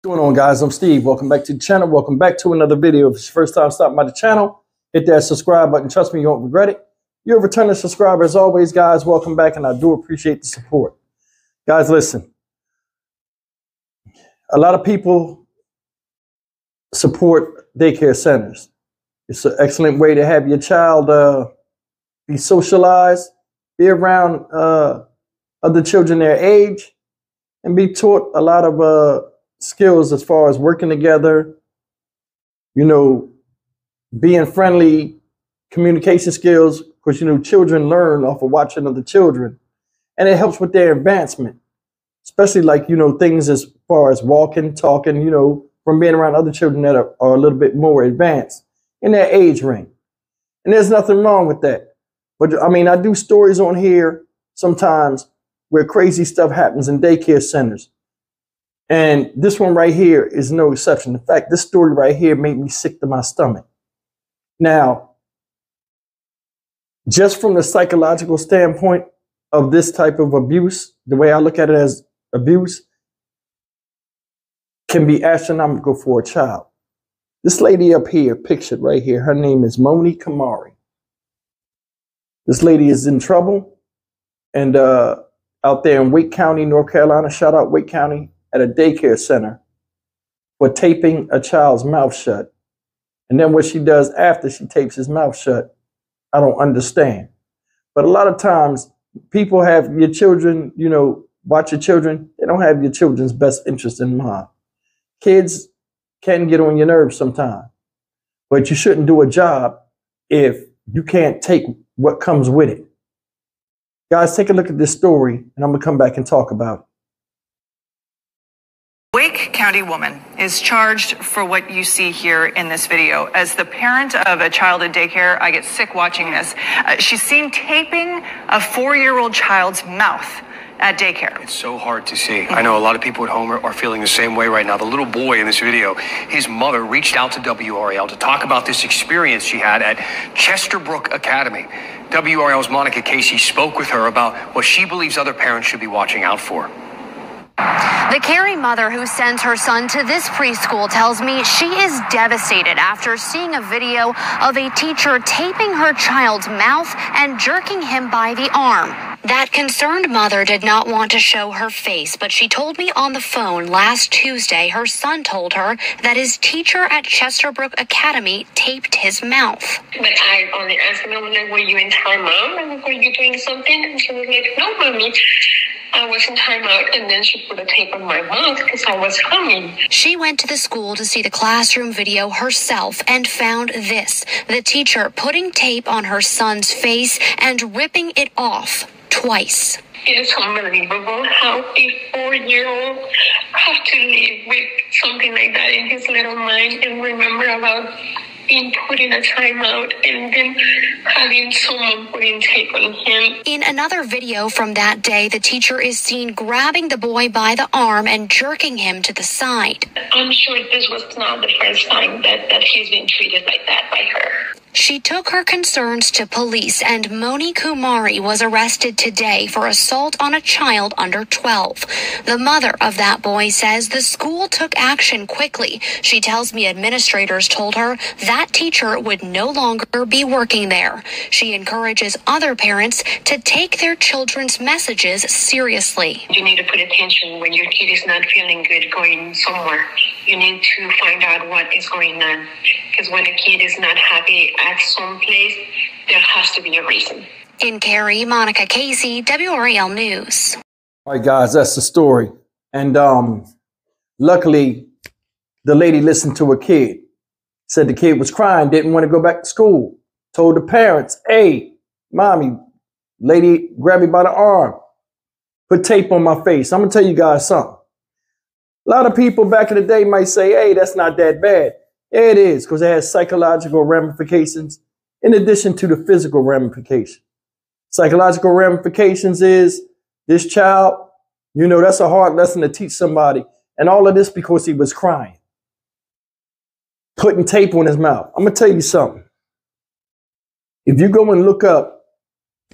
What's going on, guys? I'm Steve. Welcome back to the channel. Welcome back to another video. If it's your first time stopping by the channel, hit that subscribe button. Trust me, you won't regret it. You're a returning subscriber. As always, guys, welcome back, and I do appreciate the support. Guys, listen. A lot of people support daycare centers. It's an excellent way to have your child be socialized, be around other children their age, and be taught a lot of skills as far as working together, being friendly, communication skills, because, children learn off of watching other children, and it helps with their advancement, especially things as far as walking, talking, from being around other children that are a little bit more advanced in their age range. And there's nothing wrong with that. But I mean, I do stories on here sometimes where crazy stuff happens in daycare centers. And this one right here is no exception. In fact, this story right here made me sick to my stomach. Now, just from the psychological standpoint of this type of abuse, the way I look at it as abuse, can be astronomical for a child. This lady up here, pictured right here, her name is Moni Kamari. This lady is in trouble. And out there in Wake County, North Carolina, shout out Wake County, at a daycare center for taping a child's mouth shut. And then what she does after she tapes his mouth shut, I don't understand. But a lot of times people have your children, watch your children. They don't have your children's best interest in mind. Kids can get on your nerves sometimes, but you shouldn't do a job if you can't take what comes with it. Guys, take a look at this story, and I'm going to come back and talk about it. Wake County woman is charged for what you see here in this video. As the parent of a child at daycare, I get sick watching this. She's seen taping a 4-year-old child's mouth at daycare. It's so hard to see. I know a lot of people at home are feeling the same way right now. The little boy in this video, his mother reached out to WRAL to talk about this experience she had at Chesterbrook Academy. WRAL's Monica Casey spoke with her about what she believes other parents should be watching out for. The caring mother who sends her son to this preschool tells me she is devastated after seeing a video of a teacher taping her child's mouth and jerking him by the arm. That concerned mother did not want to show her face, but she told me on the phone last Tuesday her son told her that his teacher at Chesterbrook Academy taped his mouth. But I only asked him, I was like, were you in timeout? Were you doing something? And she was like, no, mommy. I was in timeout, and then she put a tape on my mouth because I was humming. She went to the school to see the classroom video herself and found this, the teacher putting tape on her son's face and ripping it off twice. It is unbelievable how a 4-year-old has to live with something like that in his little mind and remember about being put in a timeout and then having someone putting tape on him. In another video from that day, the teacher is seen grabbing the boy by the arm and jerking him to the side. I'm sure this was not the first time that he's been treated like that by her. She took her concerns to police, and Moni Kumari was arrested today for assault on a child under 12. The mother of that boy says the school took action quickly. She tells me administrators told her that teacher would no longer be working there. She encourages other parents to take their children's messages seriously. You need to put attention when your kid is not feeling good going somewhere. You need to find out what is going on. Because when a kid is not happy at some place, there has to be a reason. In Cary, Monica Casey, WRAL News. All right, guys, that's the story. And luckily, the lady listened to her kid. Said the kid was crying, didn't want to go back to school. Told the parents, hey, mommy, lady grabbed me by the arm. Put tape on my face. I'm going to tell you guys something. A lot of people back in the day might say, hey, that's not that bad. Yeah, it is, because it has psychological ramifications in addition to the physical ramifications. Psychological ramifications is this child, that's a hard lesson to teach somebody. And all of this because he was crying. Putting tape on his mouth. I'm going to tell you something. If you go and look up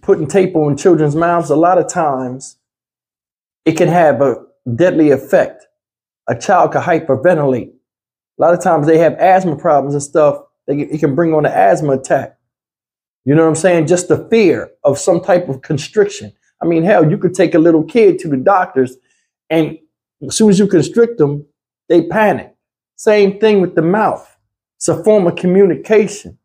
putting tape on children's mouths, a lot of times it can have a deadly effect a child could hyperventilate. A lot of times they have asthma problems and stuff. It can bring on an asthma attack. You know what I'm saying? Just the fear of some type of constriction. I mean, hell, you could take a little kid to the doctors, and as soon as you constrict them, they panic. Same thing with the mouth. It's a form of communication.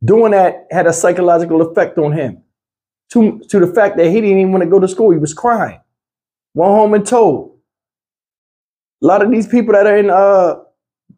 Doing that had a psychological effect on him to the fact that he didn't even want to go to school. He was crying. Went home and told. A lot of these people that are in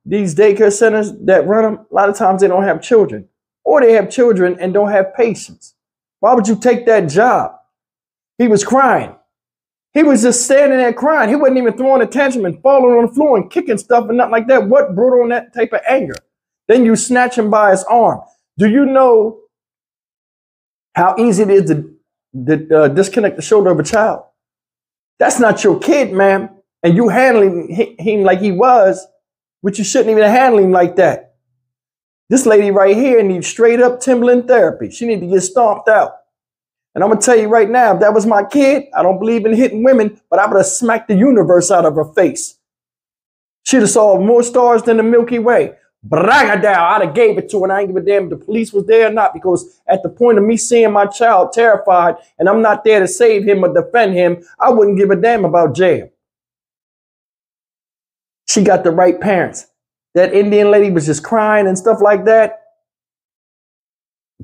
these daycare centers that run them, a lot of times they don't have children, or they have children and don't have patience. Why would you take that job? He was crying. He was just standing there crying. He wasn't even throwing a tantrum and falling on the floor and kicking stuff and nothing like that. What brought on that type of anger? Then you snatch him by his arm. Do you know how easy it is to disconnect the shoulder of a child? That's not your kid, ma'am. And you handling him like he was, but you shouldn't even handle him like that. This lady right here needs straight up Timberland therapy. She needs to get stomped out. And I'm going to tell you right now, if that was my kid, I don't believe in hitting women, but I would have smacked the universe out of her face. She'd have saw more stars than the Milky Way. Bragadow, I'd have gave it to her, and I ain't give a damn if the police was there or not, because at the point of me seeing my child terrified and I'm not there to save him or defend him, I wouldn't give a damn about jail. She got the right parents. That Indian lady was just crying and stuff like that.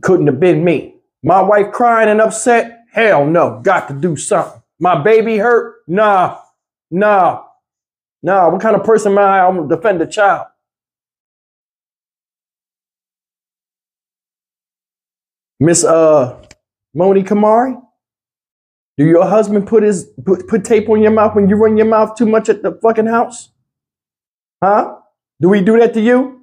Couldn't have been me. My wife crying and upset? Hell no, got to do something. My baby hurt? Nah. What kind of person am I? I'm going to defend the child. Miss Moni Kamari, do your husband put tape on your mouth when you run your mouth too much at the fucking house? Huh? Do we do that to you?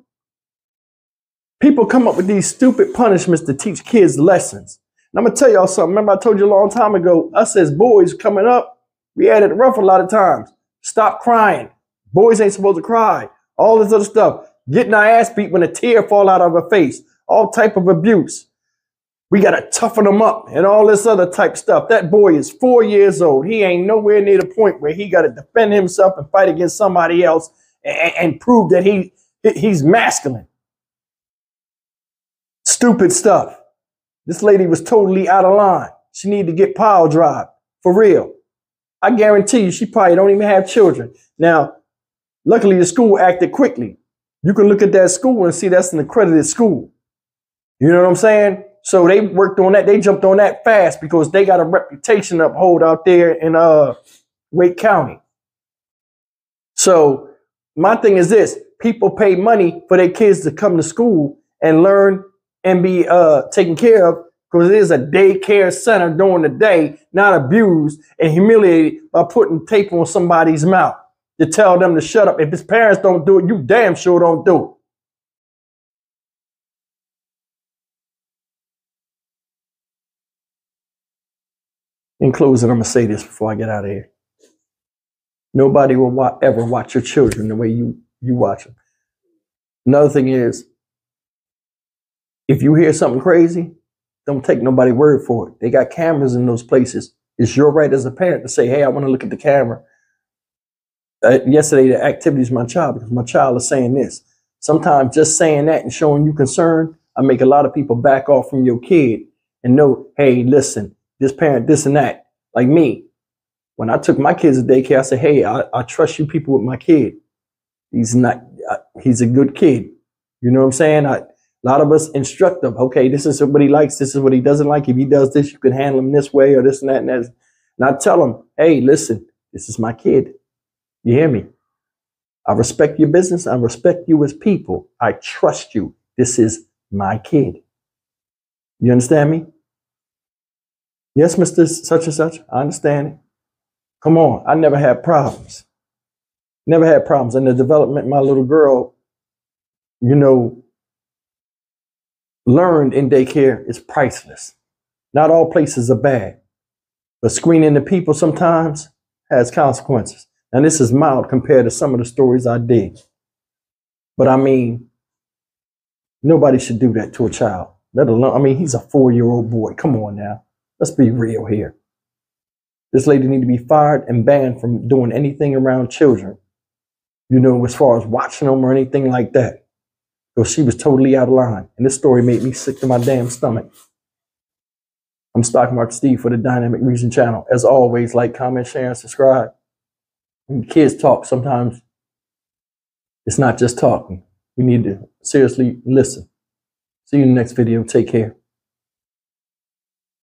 People come up with these stupid punishments to teach kids lessons. And I'm going to tell y'all something. Remember I told you a long time ago, us as boys coming up, we had it rough a lot of times. Stop crying. Boys ain't supposed to cry. All this other stuff. Getting our ass beat when a tear fall out of our face. All type of abuse. We got to toughen them up and all this other type stuff. That boy is 4 years old. He ain't nowhere near the point where he got to defend himself and fight against somebody else and prove that he's masculine. Stupid stuff. This lady was totally out of line. She needed to get pile drive. For real. I guarantee you she probably don't even have children. Now, luckily the school acted quickly. You can look at that school and see that's an accredited school. You know what I'm saying? So they worked on that. They jumped on that fast because they got a reputation to uphold out there in Wake County. So my thing is this. People pay money for their kids to come to school and learn and be taken care of, because it is a daycare center during the day, not abused and humiliated by putting tape on somebody's mouth to tell them to shut up. If his parents don't do it, you damn sure don't do it. In closing, I'm going to say this before I get out of here. Nobody will ever watch your children the way you watch them. Another thing is, if you hear something crazy, don't take nobody's word for it. They got cameras in those places. It's your right as a parent to say, hey, I want to look at the camera. Yesterday, the activities of my child, because my child is saying this. Sometimes just saying that and showing you concern, I make a lot of people back off from your kid and know, hey, listen, this parent, this and that. Like me, when I took my kids to daycare, I said, hey, I trust you people with my kid. He's a good kid. You know what I'm saying? A lot of us instruct them, okay, this is what he likes, this is what he doesn't like. If he does this, you can handle him this way or this and that and that. And I tell him, hey, listen, this is my kid. You hear me? I respect your business. I respect you as people. I trust you. This is my kid. You understand me? Yes, Mr. Such and such. I understand it. Come on. I never had problems. Never had problems. And the development my little girl, learned in daycare is priceless. Not all places are bad, but screening the people sometimes has consequences. And this is mild compared to some of the stories I did. But I mean, nobody should do that to a child. Let alone, he's a 4-year-old boy. Come on now. Let's be real here. This lady need to be fired and banned from doing anything around children. you know, as far as watching them or anything like that. So she was totally out of line. And this story made me sick to my damn stomach. I'm Stock Market Steve for the Dynamic Region channel. As always, like, comment, share, and subscribe. When kids talk, sometimes it's not just talking. We need to seriously listen. See you in the next video. Take care.